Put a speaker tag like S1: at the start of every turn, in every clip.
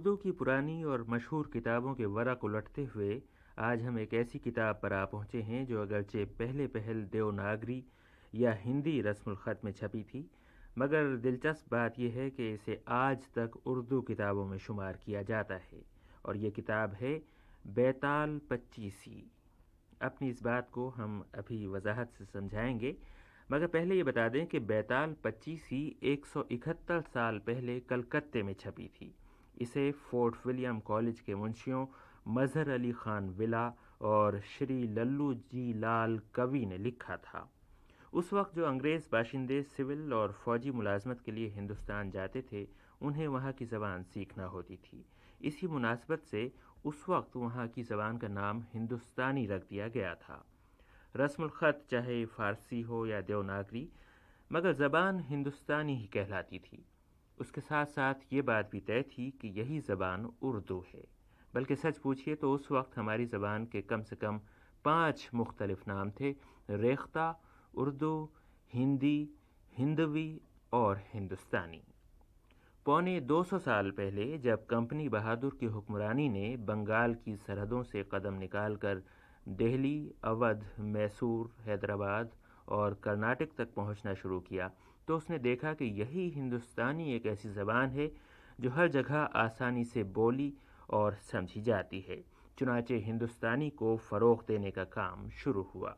S1: اردو کی پرانی اور مشہور کتابوں کے ورق الٹتے ہوئے آج ہم ایک ایسی کتاب پر آ پہنچے ہیں جو اگرچہ پہلے پہل دیوناگری یا ہندی رسم الخط میں چھپی تھی، مگر دلچسپ بات یہ ہے کہ اسے آج تک اردو کتابوں میں شمار کیا جاتا ہے، اور یہ کتاب ہے بیتال پچیسی۔ اپنی اس بات کو ہم ابھی وضاحت سے سمجھائیں گے، مگر پہلے یہ بتا دیں کہ بیتال پچیسی 171 سال پہلے کلکتے میں چھپی تھی۔ اسے فورٹ ولیم کالج کے منشیوں مظہر علی خان ولا اور شری للو جی لال کوی نے لکھا تھا۔ اس وقت جو انگریز باشندے سول اور فوجی ملازمت کے لیے ہندوستان جاتے تھے، انہیں وہاں کی زبان سیکھنا ہوتی تھی۔ اسی مناسبت سے اس وقت وہاں کی زبان کا نام ہندوستانی رکھ دیا گیا تھا۔ رسم الخط چاہے فارسی ہو یا دیوناگری، مگر زبان ہندوستانی ہی کہلاتی تھی۔ اس کے ساتھ ساتھ یہ بات بھی طے تھی کہ یہی زبان اردو ہے، بلکہ سچ پوچھئے تو اس وقت ہماری زبان کے کم سے کم 5 مختلف نام تھے: ریختہ، اردو، ہندی، ہندوی اور ہندوستانی۔ پونے 200 سال پہلے جب کمپنی بہادر کی حکمرانی نے بنگال کی سرحدوں سے قدم نکال کر دہلی، اودھ، میسور، حیدرآباد اور کرناٹک تک پہنچنا شروع کیا، تو اس نے دیکھا کہ یہی ہندوستانی ایک ایسی زبان ہے جو ہر جگہ آسانی سے بولی اور سمجھی جاتی ہے۔ چنانچہ ہندوستانی کو فروغ دینے کا کام شروع ہوا۔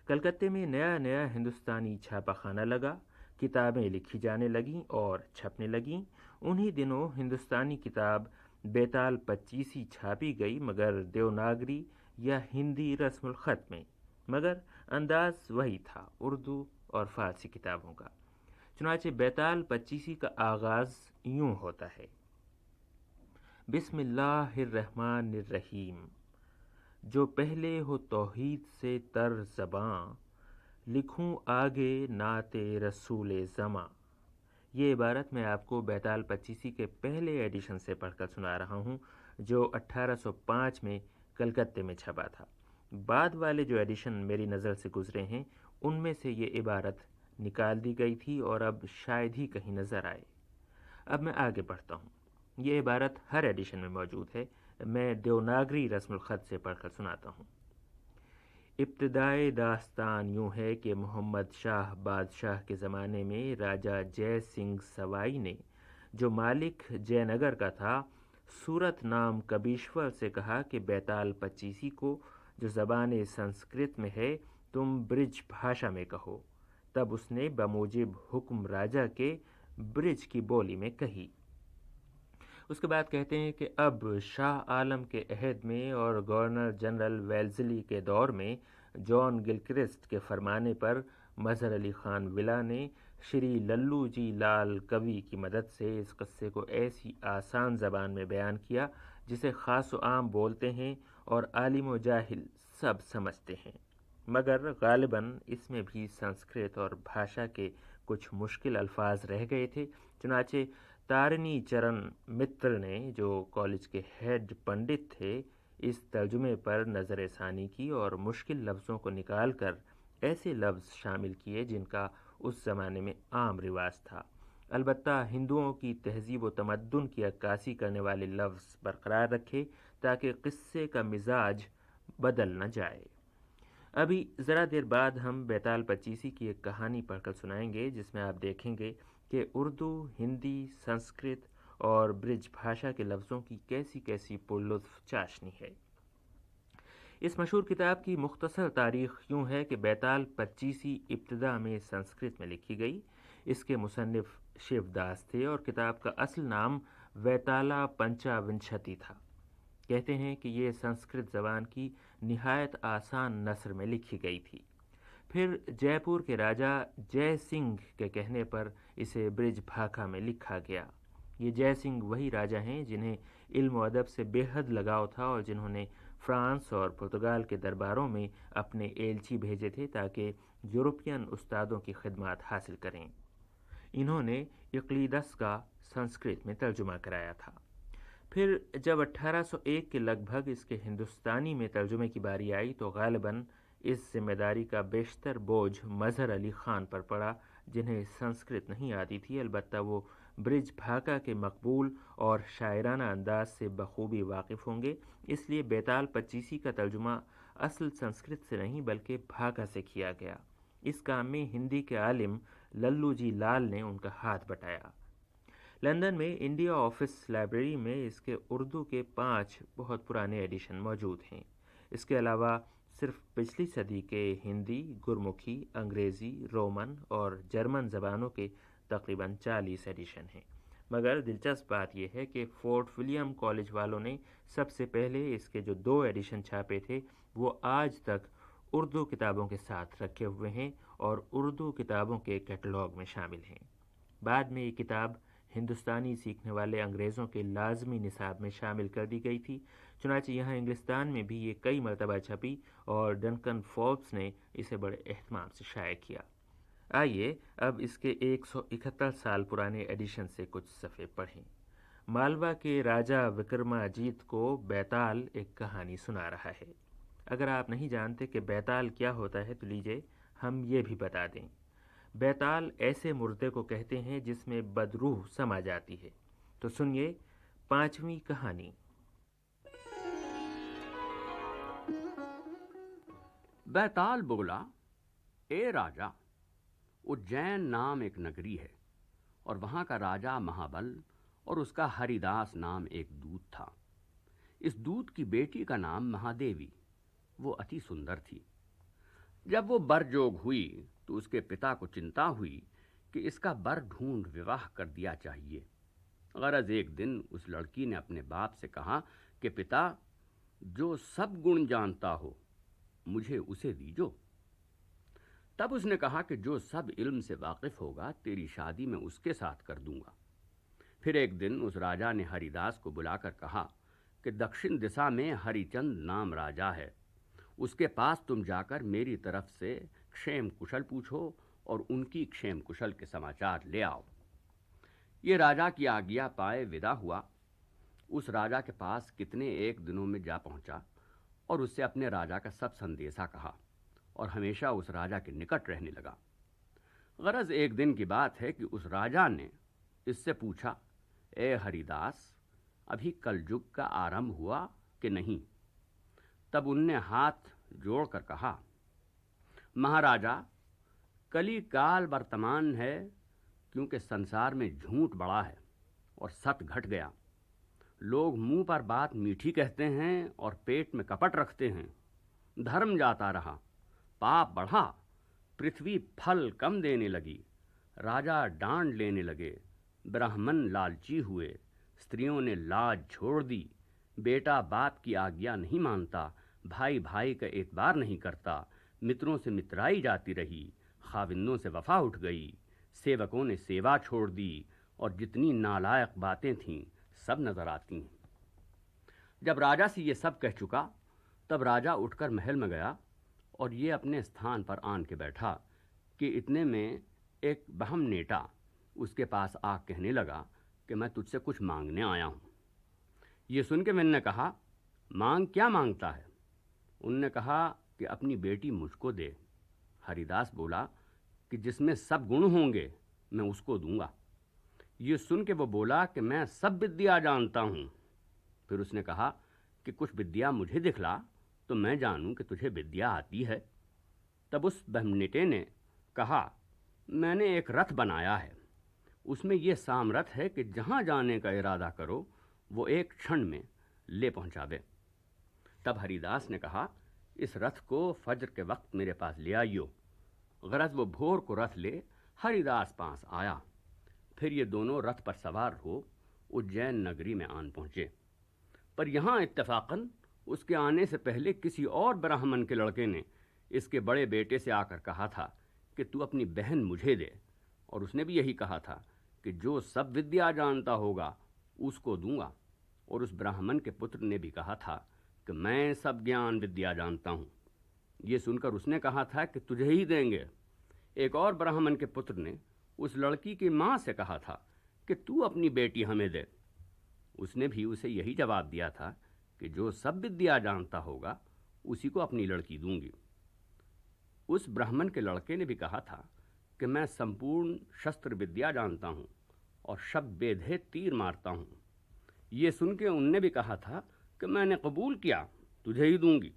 S1: کلکتے میں نیا نیا ہندوستانی چھاپا خانہ لگا، کتابیں لکھی جانے لگیں اور چھپنے لگیں۔ انہی دنوں ہندوستانی کتاب بیتال پچیسی چھاپی گئی، مگر دیوناگری یا ہندی رسم الخط میں، مگر انداز وہی تھا، اردو اور فارسی کتابوں کا۔ چنانچہ بیتال پچیسی کا آغاز یوں ہوتا ہے: بسم اللہ الرحمن الرحیم، جو پہلے ہو توحید سے تر زباں، لکھوں آگے نعت رسول زماں۔ یہ عبارت میں آپ کو بیتال پچیسی کے پہلے ایڈیشن سے پڑھ کر سنا رہا ہوں، جو 1805 میں کلکتے میں چھپا تھا۔ بعد والے جو ایڈیشن میری نظر سے گزرے ہیں، ان میں سے یہ عبارت نکال دی گئی تھی اور اب شاید ہی کہیں نظر آئے۔ اب میں آگے بڑھتا ہوں۔ یہ عبارت ہر ایڈیشن میں موجود ہے۔ میں دیوناگری رسم الخط سے پڑھ کر سناتا ہوں۔ ابتدائے داستان یوں ہے کہ محمد شاہ بادشاہ کے زمانے میں راجہ جے سنگھ سوائی نے، جو مالک جے نگر کا تھا، سورت نام کبیشور سے کہا کہ بیتال پچیسی کو، جو زبان سنسکرت میں ہے، تم برج بھاشا میں کہو۔ تب اس نے بموجب حکم راجہ کے برج کی بولی میں کہی۔ اس کے بعد کہتے ہیں کہ اب شاہ عالم کے عہد میں اور گورنر جنرل ویلزلی کے دور میں جان گلکرسٹ کے فرمانے پر مظہر علی خان ولا نے شری للو جی لال کوی کی مدد سے اس قصے کو ایسی آسان زبان میں بیان کیا جسے خاص و عام بولتے ہیں اور عالم و جاہل سب سمجھتے ہیں، مگر غالباً اس میں بھی سنسکرت اور بھاشا کے کچھ مشکل الفاظ رہ گئے تھے۔ چنانچہ تارنی چرن متر نے، جو کالج کے ہیڈ پنڈت تھے، اس ترجمے پر نظر ثانی کی اور مشکل لفظوں کو نکال کر ایسے لفظ شامل کیے جن کا اس زمانے میں عام رواج تھا، البتہ ہندوؤں کی تہذیب و تمدن کی عکاسی کرنے والے لفظ برقرار رکھے تاکہ قصے کا مزاج بدل نہ جائے۔ ابھی ذرا دیر بعد ہم بیتال پچیسی کی ایک کہانی پڑھ کر سنائیں گے، جس میں آپ دیکھیں گے کہ اردو، ہندی، سنسکرت اور برج بھاشا کے لفظوں کی کیسی کیسی پرلطف چاشنی ہے۔ اس مشہور کتاب کی مختصر تاریخ یوں ہے کہ بیتال پچیسی ابتدا میں سنسکرت میں لکھی گئی۔ اس کے مصنف شیو داس تھے اور کتاب کا اصل نام ویتالا پنچا ونشتی تھا۔ کہتے ہیں کہ یہ سنسکرت زبان کی نہایت آسان نثر میں لکھی گئی تھی۔ پھر جے پور کے راجہ جے سنگھ کے کہنے پر اسے برج بھاکا میں لکھا گیا۔ یہ جے سنگھ وہی راجہ ہیں جنہیں علم و ادب سے بے حد لگاؤ تھا اور جنہوں نے فرانس اور پرتگال کے درباروں میں اپنے ایلچی بھیجے تھے تاکہ یورپین استادوں کی خدمات حاصل کریں۔ انہوں نے یقلیدس کا سنسکرت میں ترجمہ کرایا تھا۔ پھر جب 1801 کے لگ بھگ اس کے ہندوستانی میں ترجمے کی باری آئی تو غالباً اس ذمہ داری کا بیشتر بوجھ مظہر علی خان پر پڑا، جنہیں سنسکرت نہیں آتی تھی، البتہ وہ برج بھاکا کے مقبول اور شاعرانہ انداز سے بخوبی واقف ہوں گے، اس لیے بیتال پچیسی کا ترجمہ اصل سنسکرت سے نہیں بلکہ بھاکا سے کیا گیا۔ اس کام میں ہندی کے عالم للو جی لال نے ان کا ہاتھ بٹایا۔ لندن میں انڈیا آفس لائبریری میں اس کے اردو کے 5 بہت پرانے ایڈیشن موجود ہیں۔ اس کے علاوہ صرف پچھلی صدی کے ہندی، گرمکھی، انگریزی، رومن اور جرمن زبانوں کے تقریباً 40 ایڈیشن ہیں۔ مگر دلچسپ بات یہ ہے کہ فورٹ ولیم کالج والوں نے سب سے پہلے اس کے جو 2 ایڈیشن چھاپے تھے وہ آج تک اردو کتابوں کے ساتھ رکھے ہوئے ہیں اور اردو کتابوں کے کیٹلاگ میں شامل ہیں۔ بعد میں یہ کتاب ہندوستانی سیکھنے والے انگریزوں کے لازمی نصاب میں شامل کر دی گئی تھی، چنانچہ یہاں انگلستان میں بھی یہ کئی مرتبہ چھپی اور ڈنکن فوربس نے اسے بڑے اہتمام سے شائع کیا۔ آئیے اب اس کے 171 سال پرانے ایڈیشن سے کچھ صفحے پڑھیں۔ مالوا کے راجہ وکرماجیت کو بیتال ایک کہانی سنا رہا ہے۔ اگر آپ نہیں جانتے کہ بیتال کیا ہوتا ہے تو لیجئے ہم یہ بھی بتا دیں۔ بیتال ایسے مردے کو کہتے ہیں جس میں بدروح سما جاتی ہے۔ تو سنیے 5ویں کہانی۔
S2: بیتال بولا، اے راجا، اجین نام ایک نگری ہے اور وہاں کا راجا مہابل اور اس کا ہری داس نام ایک دودھ تھا۔ اس دودھ کی بیٹی کا نام مہادیوی، وہ اتی سندر تھی۔ جب وہ بر جوگ ہوئی تو اس کے پتا کو چنتا ہوئی کہ اس کا بر ڈھونڈ وواہ کر دیا چاہیے۔ غرض ایک دن اس لڑکی نے اپنے باپ سے کہا کہ پتا، جو سب گن جانتا ہو مجھے اسے دیجو۔ تب اس نے کہا کہ جو سب علم سے واقف ہوگا تیری شادی میں اس کے ساتھ کر دوں گا۔ پھر ایک دن اس راجا نے ہری داس کو بلا کر کہا کہ دکشن دشا میں ہری چند نام راجا ہے، اس کے پاس تم جا کر میری طرف سے کشیم کشل پوچھو اور ان کی کشیم کشل کے سماچار لے آؤ۔ یہ راجا کی آگیا پائے ودا ہوا۔ اس راجا کے پاس کتنے ایک دنوں میں جا پہنچا اور اس سے اپنے راجا کا سب سندیسا کہا اور ہمیشہ اس راجا کے نکٹ رہنے لگا۔ غرض ایک دن کی بات ہے کہ اس راجا نے اس سے پوچھا، اے ہری داس، ابھی کل جگ کا آرمبھ ہوا کہ نہیں؟ تب ان نے ہاتھ جوڑ کر کہا، مہاراجا، کلی کال برتمان ہے، کیونکہ سنسار میں جھوٹ بڑا ہے اور ست گھٹ گیا۔ لوگ منہ پر بات میٹھی کہتے ہیں اور پیٹ میں کپٹ رکھتے ہیں۔ دھرم جاتا رہا، پاپ بڑھا، پرتھوی پھل کم دینے لگی، راجا ڈانڈ لینے لگے، براہمن لالچی ہوئے، استریوں نے لاج چھوڑ دی، بیٹا باپ کی آگیا نہیں مانتا، بھائی بھائی کا اعتبار نہیں کرتا، متروں سے مترائی جاتی رہی، خاوندوں سے وفا اٹھ گئی، سیوکوں نے سیوا چھوڑ دی اور جتنی نالائق باتیں تھیں سب نظر آتی ہیں۔ جب راجا سے یہ سب کہہ چکا تب راجا اٹھ کر محل میں گیا اور یہ اپنے استھان پر آن کے بیٹھا کہ اتنے میں ایک بہم نیٹا اس کے پاس آ کہنے لگا کہ میں تجھ سے کچھ مانگنے آیا ہوں۔ یہ سن کے میں نے کہا، مانگ کیا مانگتا ہے؟ ان نے کہا کہ اپنی بیٹی مجھ کو دے۔ ہری داس بولا کہ جس میں سب گن ہوں گے میں اس کو دوں گا۔ یہ سن کے وہ بولا کہ میں سب ودیا جانتا ہوں۔ پھر اس نے کہا کہ کچھ ودیا مجھے دکھلا تو میں جانوں کہ تجھے ودیا آتی ہے۔ تب اس بہمنیٹے نے کہا، میں نے ایک رتھ بنایا ہے، اس میں یہ سامرتھ ہے کہ جہاں جانے کا ارادہ کرو وہ ایک چھن میں لے پہنچاوے۔ تب ہری داس نے کہا، اس رتھ کو فجر کے وقت میرے پاس لے آئیو۔ غرض وہ بھور کو رتھ لے ہری داس پاس آیا۔ پھر یہ دونوں رتھ پر سوار ہو اجین نگری میں آن پہنچے۔ پر یہاں اتفاقاً اس کے آنے سے پہلے کسی اور براہمن کے لڑکے نے اس کے بڑے بیٹے سے آ کر کہا تھا کہ تو اپنی بہن مجھے دے، اور اس نے بھی یہی کہا تھا کہ جو سب ودیا جانتا ہوگا اس کو دوں گا، اور اس براہمن کے پتر نے بھی کہا تھا کہ میں سب گیان ودیا جانتا ہوں۔ یہ سن کر اس نے کہا تھا کہ تجھے ہی دیں گے۔ ایک اور براہمن کے پتر نے اس لڑکی کی ماں سے کہا تھا کہ تو اپنی بیٹی ہمیں دے۔ اس نے بھی اسے یہی جواب دیا تھا کہ جو سب ودیا جانتا ہوگا اسی کو اپنی لڑکی دوں گی۔ اس براہمن کے لڑکے نے بھی کہا تھا کہ میں سمپورن شستر ودیا جانتا ہوں اور شب بیدھے تیر مارتا ہوں۔ یہ سن کے ان نے بھی کہا تھا کہ میں نے قبول کیا، تجھے ہی دوں گی۔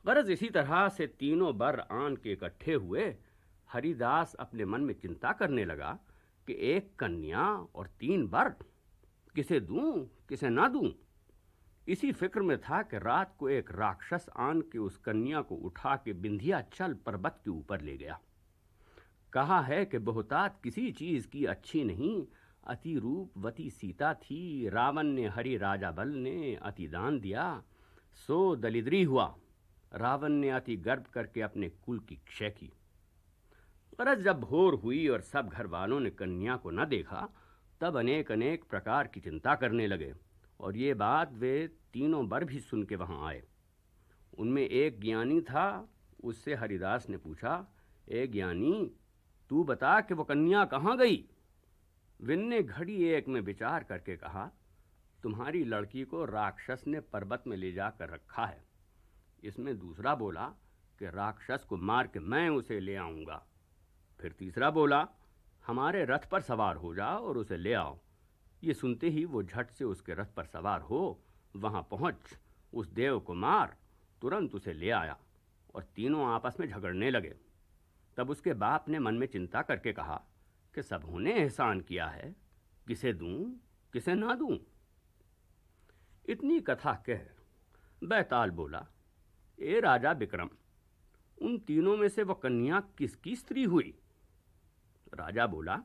S2: غرض اسی طرح سے تینوں بر آن کے اکٹھے ہوئے۔ ہری داس اپنے من میں چنتا کرنے لگا کہ ایک کنیا اور 3 بر، کسے دوں کسے نہ دوں۔ اسی فکر میں تھا کہ رات کو ایک راکشس آن کے اس کنیا کو اٹھا کے بندھیا چل پربت کے اوپر لے گیا۔ کہا ہے کہ بہتات کسی چیز کی اچھی نہیں، اتی روپ وتی سیتا تھی، راون نے ہری راجا بل نے اتی دان دیا، سو دلدری ہوا، راون نے اتی گرب کر کے اپنے کل کی کشے کی۔ غرض جب بھور ہوئی اور سب گھر والوں نے کنیا کو نہ دیکھا، تب انیک پرکار کی چنتا کرنے لگے، اور یہ بات وہ تینوں بر بھی سن کے وہاں آئے۔ ان میں ایک گیانی تھا، اس سے ہری داس نے پوچھا، اے گیانی، تو بتا کہ وہ کنیا کہاں گئی؟ ون نے گھڑی ایک میں بچار کر کے کہا، تمہاری لڑکی کو راکشس نے پربت میں لے جا کر رکھا ہے۔ اس میں دوسرا بولا کہ راکشس کو مار کے میں اسے لے آؤں گا۔ پھر تیسرا بولا، ہمارے رتھ پر سوار ہو جا اور اسے لے آؤ۔ یہ سنتے ہی وہ جھٹ سے اس کے رتھ پر سوار ہو وہاں پہنچ اس دیو کو مار، ترنت اسے لے آیا، اور تینوں آپس میں جھگڑنے لگے۔ تب اس کے باپ نے من میں چنتا کر کے کہا کہ سبھوں نے احسان کیا ہے، کسے دوں کسے نہ دوں۔ اتنی کتھا کہہ بیتال بولا، اے راجا بکرم، ان تینوں میں سے وہ کنیا کس کی استری ہوئی؟ راجا بولا،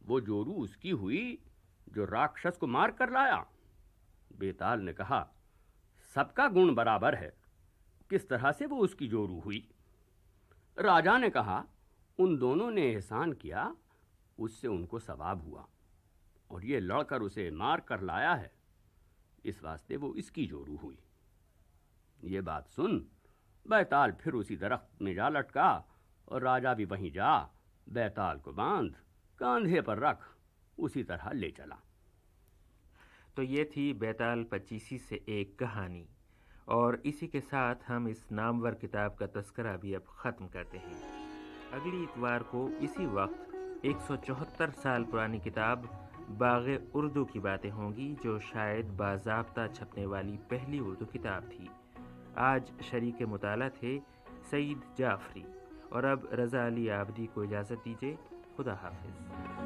S2: وہ جورو اس کی ہوئی جو راکشس کو مار کر لایا۔ بیتال نے کہا، سب کا گن برابر ہے، کس طرح سے وہ اس کی جورو ہوئی؟ راجا نے کہا، ان دونوں نے احسان کیا، اس سے ان کو ثواب ہوا، اور یہ لڑ کر اسے مار کر لایا ہے، اس واسطے وہ اس کی جورو ہوئی۔ یہ بات سن بیتال پھر اسی درخت میں جا لٹکا، اور راجا بھی وہیں جا بیتال کو باندھ کاندھے پر رکھ اسی طرح لے چلا۔
S1: تو یہ تھی بیتال پچیسی سے ایک کہانی، اور اسی کے ساتھ ہم اس نامور کتاب کا تذکرہ بھی اب ختم کرتے ہیں۔ اگلی اتوار کو اسی وقت 174 سال پرانی کتاب باغ اردو کی باتیں ہوں گی، جو شاید باضابطہ چھپنے والی پہلی اردو کتاب تھی۔ آج شریک مطالعہ تھے سعید جعفری، اور اب رضا علی عابدی کو اجازت دیجیے۔ خدا حافظ۔